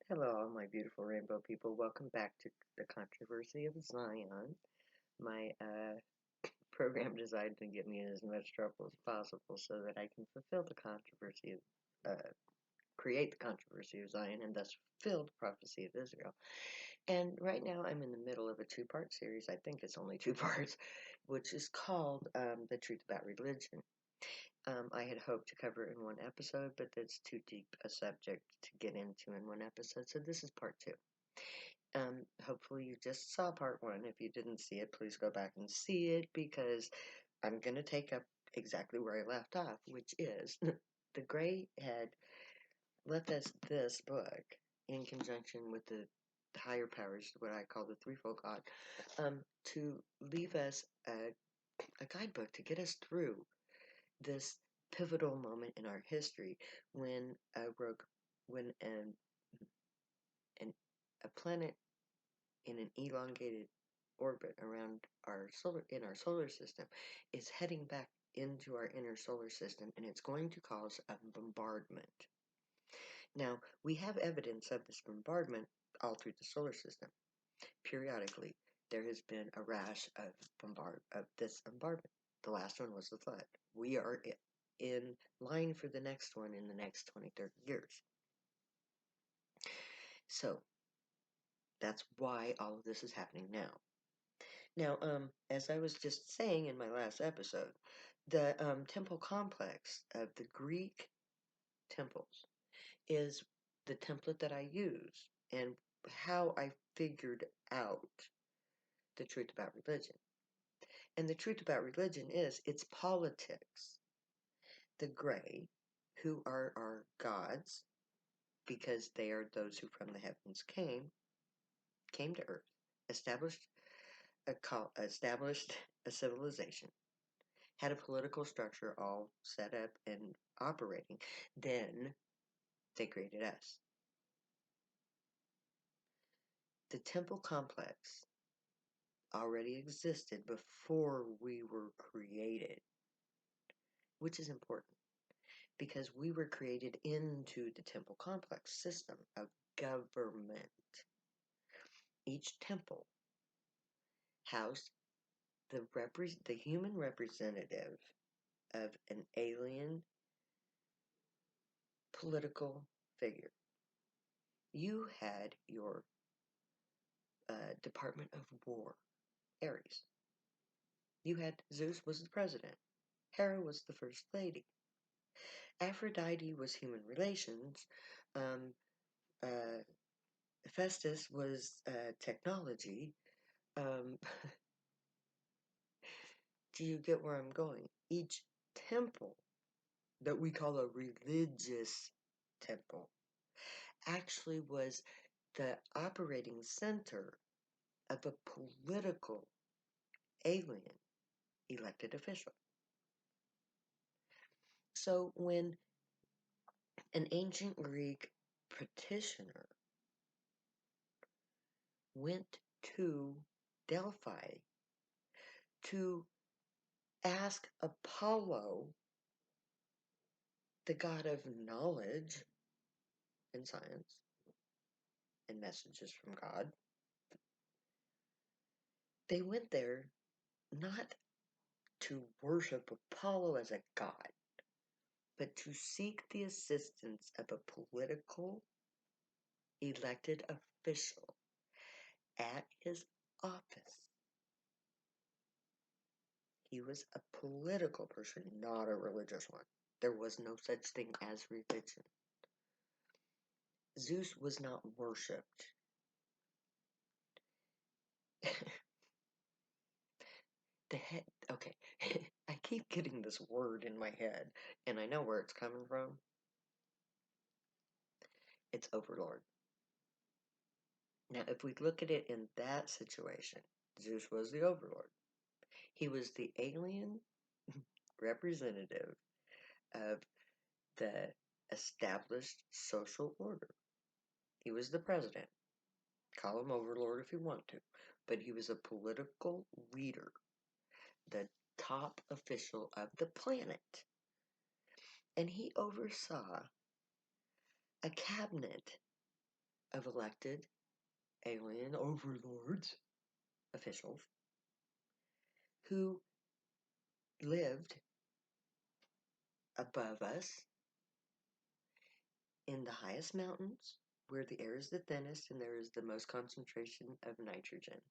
Hello, all my beautiful rainbow people. Welcome back to the Controversy of Zion. My program designed to get me in as much trouble as possible so that I can fulfill the controversy of, create the controversy of Zion and thus fulfill the prophecy of Israel. And right now I'm in the middle of a two-part series. I think it's only two parts, which is called The Truth About Religion. I had hoped to cover it in one episode, but that's too deep a subject to get into in one episode, so this is part two. Hopefully you just saw part one. If you didn't see it, please go back and see it because I'm going to take up exactly where I left off, which is the Gray had left us this book in conjunction with the higher powers, what I call the threefold God, to leave us a guidebook to get us through this pivotal moment in our history when an, a planet in an elongated orbit around our solar system is heading back into our inner solar system, and it's going to cause a bombardment. Now, we have evidence of this bombardment all through the solar system. Periodically, there has been a rash of this bombardment. The last one was the flood. We are in line for the next one in the next 20, 30 years. So, that's why all of this is happening now. Now, as I was just saying in my last episode, the temple complex of the Greek temples is the template that I use and how I figured out the truth about religion. And the truth about religion is it's politics. The gray, who are our gods, because they are those who from the heavens came to earth, established established a civilization, had a political structure all set up and operating, then they created us. The temple complex already existed before we were created, which is important because we were created into the temple complex system of government. Each temple housed the human representative of an alien political figure. You had your Department of War, Ares. You had Zeus was the president. Hera was the first lady. Aphrodite was human relations. Um, uh, Hephaestus was technology. Um, do you get where I'm going? Each temple that we call a religious temple actually was the operating center of a political alien elected official. So when an ancient Greek petitioner went to Delphi to ask Apollo, the god of knowledge and science and messages from God, they went there not to worship Apollo as a god, but to seek the assistance of a political elected official at his office. He was a political person, not a religious one. There was no such thing as religion. Zeus was not worshipped. The head, okay, I keep getting this word in my head, and I know where it's coming from. It's overlord. Now, if we look at it in that situation, Zeus was the overlord. He was the alien representative of the established social order. He was the president. Call him overlord if you want to, but he was a political leader, the top official of the planet. And he oversaw a cabinet of elected alien overlords, officials, who lived above us in the highest mountains where the air is the thinnest and there is the most concentration of nitrogen.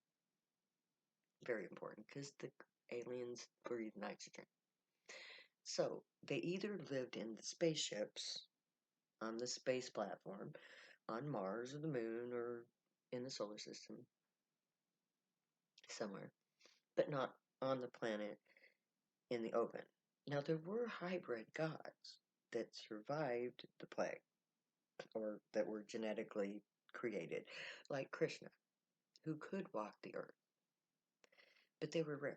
Very important because the aliens breathe nitrogen. So they either lived in the spaceships on the space platform on Mars or the moon or in the solar system somewhere, but not on the planet in the open. Now, there were hybrid gods that survived the plague or that were genetically created, like Krishna, who could walk the earth, but they were rare.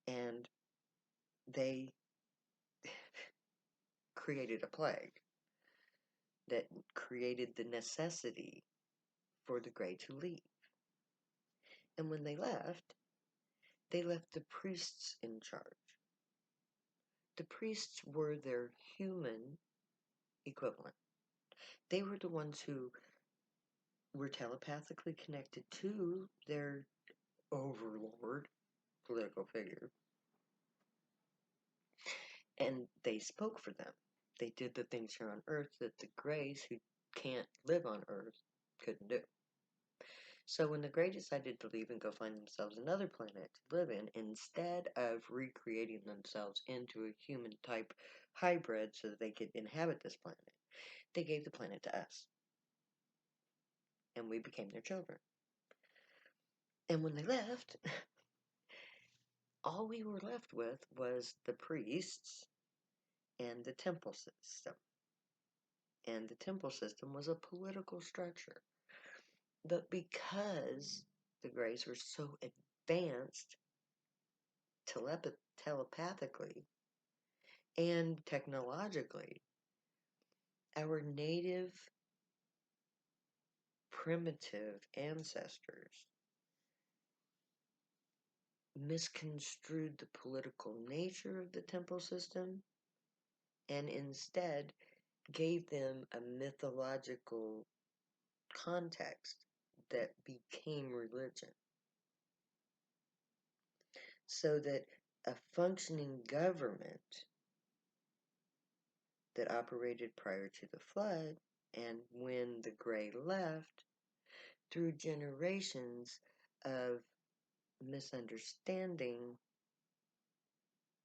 And they created a plague that created the necessity for the Grey to leave. And when they left the priests in charge. The priests were their human equivalent. They were the ones who were telepathically connected to their overlord, political figure, and they spoke for them. They did the things here on Earth that the Greys, who can't live on Earth, couldn't do. So when the Grey decided to leave and go find themselves another planet to live in, instead of recreating themselves into a human-type hybrid so that they could inhabit this planet, they gave the planet to us. And we became their children. And when they left, all we were left with was the priests and the temple system. And the temple system was a political structure. But because the Greys were so advanced telepathically and technologically, our native primitive ancestors misconstrued the political nature of the temple system and instead gave them a mythological context that became religion. So that a functioning government that operated prior to the flood and when the Grey left, through generations of misunderstanding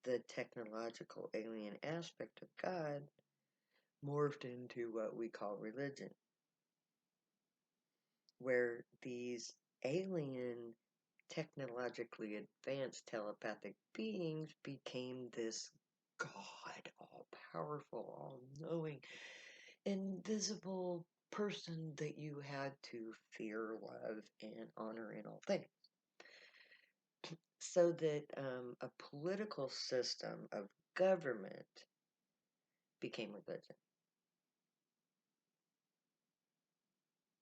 the technological alien aspect of God, morphed into what we call religion, where these alien technologically advanced telepathic beings became this God, all powerful, all knowing, invisible person that you had to fear, love, and honor in all things. So that a political system of government became religion.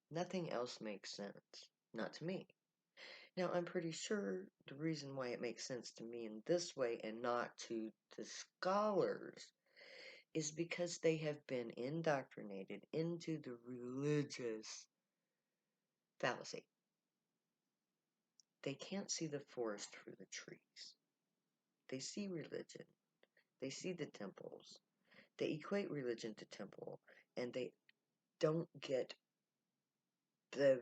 Nothing else makes sense. Not to me. Now, I'm pretty sure the reason why it makes sense to me in this way and not to the scholars is because they have been indoctrinated into the religious fallacy. They can't see the forest for the trees. They see religion. They see the temples. They equate religion to temple, and they don't get the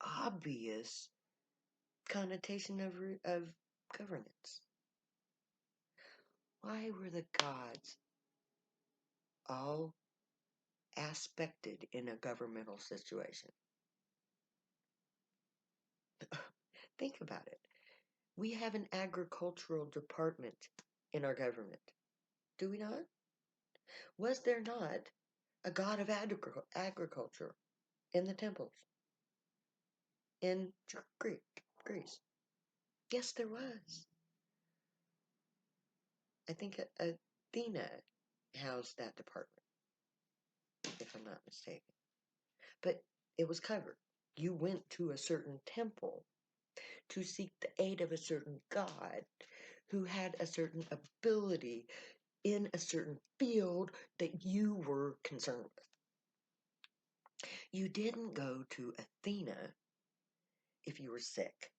obvious connotation of governance. Why were the gods all aspected in a governmental situation? Think about it. We have an agricultural department in our government. Do we not? Was there not a god of agriculture in the temples in Greece? Yes, there was. I think Athena housed that department, if I'm not mistaken. But it was covered. You went to a certain temple to seek the aid of a certain god who had a certain ability in a certain field that you were concerned with. You didn't go to Athena if you were sick.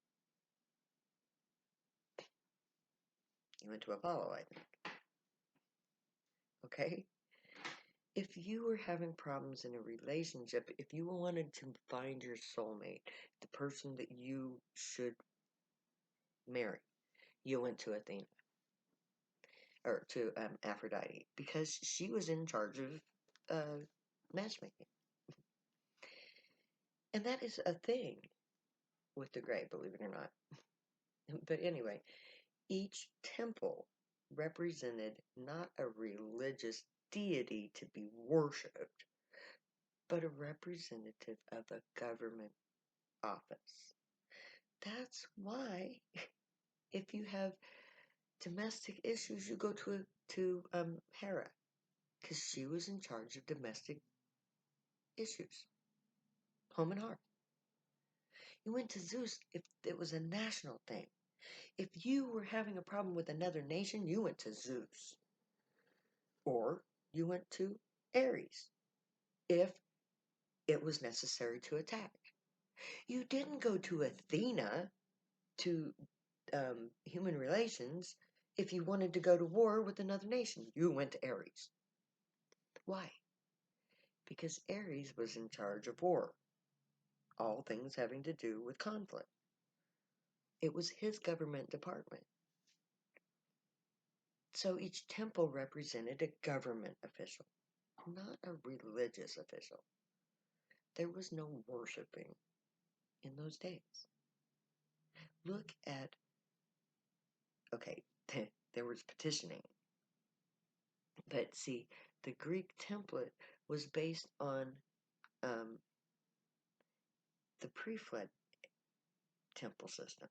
You went to Apollo, I think. Okay? If you were having problems in a relationship, if you wanted to find your soulmate, the person that you should marry, you went to Athena. Or to Aphrodite. Because she was in charge of matchmaking. And that is a thing with the Grey, believe it or not. But anyway, each temple represented not a religious deity to be worshipped, but a representative of a government office. That's why, if you have domestic issues, you go to Hera, because she was in charge of domestic issues, home and hearth. You went to Zeus if it was a national thing. If you were having a problem with another nation, you went to Zeus. Or you went to Ares if it was necessary to attack. You didn't go to Athena to human relations if you wanted to go to war with another nation. You went to Ares. Why? Because Ares was in charge of war, all things having to do with conflict. It was his government department. So each temple represented a government official, not a religious official. There was no worshiping in those days. Look at, okay, there was petitioning. But see, the Greek template was based on the pre-flood temple system.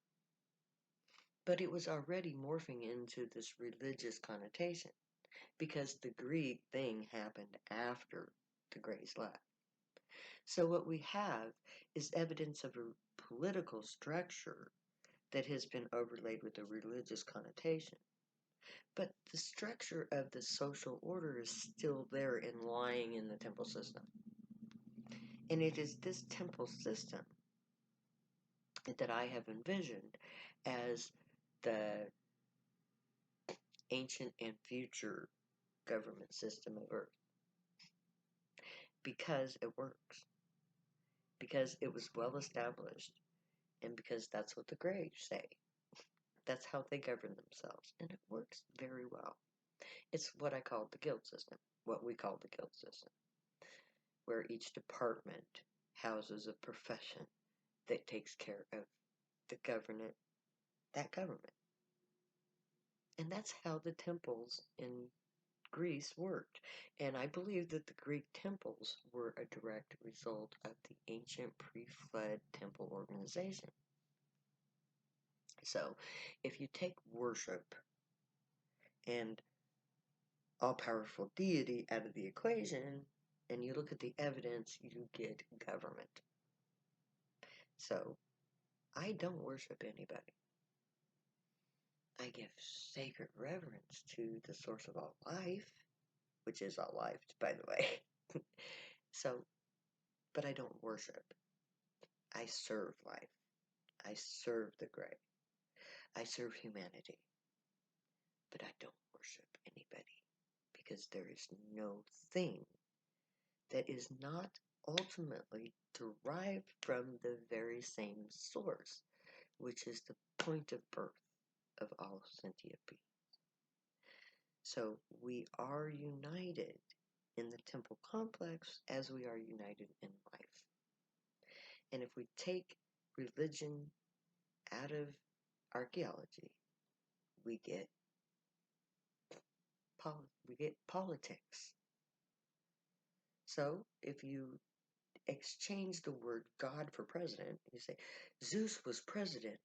But it was already morphing into this religious connotation because the Greek thing happened after the Greys left. So what we have is evidence of a political structure that has been overlaid with a religious connotation. But the structure of the social order is still there and lying in the temple system. And it is this temple system that I have envisioned as the ancient and future government system of Earth. Because it works. Because it was well established. And because that's what the Greys say. That's how they govern themselves. And it works very well. It's what I call the guild system. What we call the guild system. Where each department houses a profession that takes care of the government, that government. And that's how the temples in Greece worked. And I believe that the Greek temples were a direct result of the ancient pre-flood temple organization. So, if you take worship and all-powerful deity out of the equation, and you look at the evidence, you get government. So, I don't worship anybody. I give sacred reverence to the source of all life, which is all life, by the way. So, but I don't worship. I serve life. I serve the Grey. I serve humanity. But I don't worship anybody. Because there is no thing that is not ultimately derived from the very same source, which is the point of birth of all sentient beings. So we are united in the temple complex as we are united in life. And if we take religion out of archaeology, we get politics. So if you exchange the word God for president, you say Zeus was president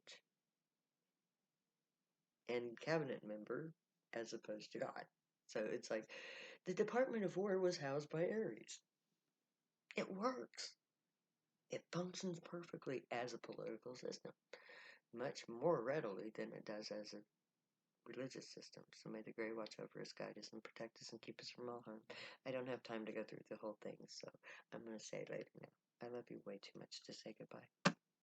and cabinet member as opposed to God. So it's like the Department of War was housed by Ares. It works. It functions perfectly as a political system, much more readily than it does as a religious system. So may the Grey watch over us, guide us, and protect us and keep us from all harm. I don't have time to go through the whole thing, so I'm going to say it later now. I love you way too much to say goodbye.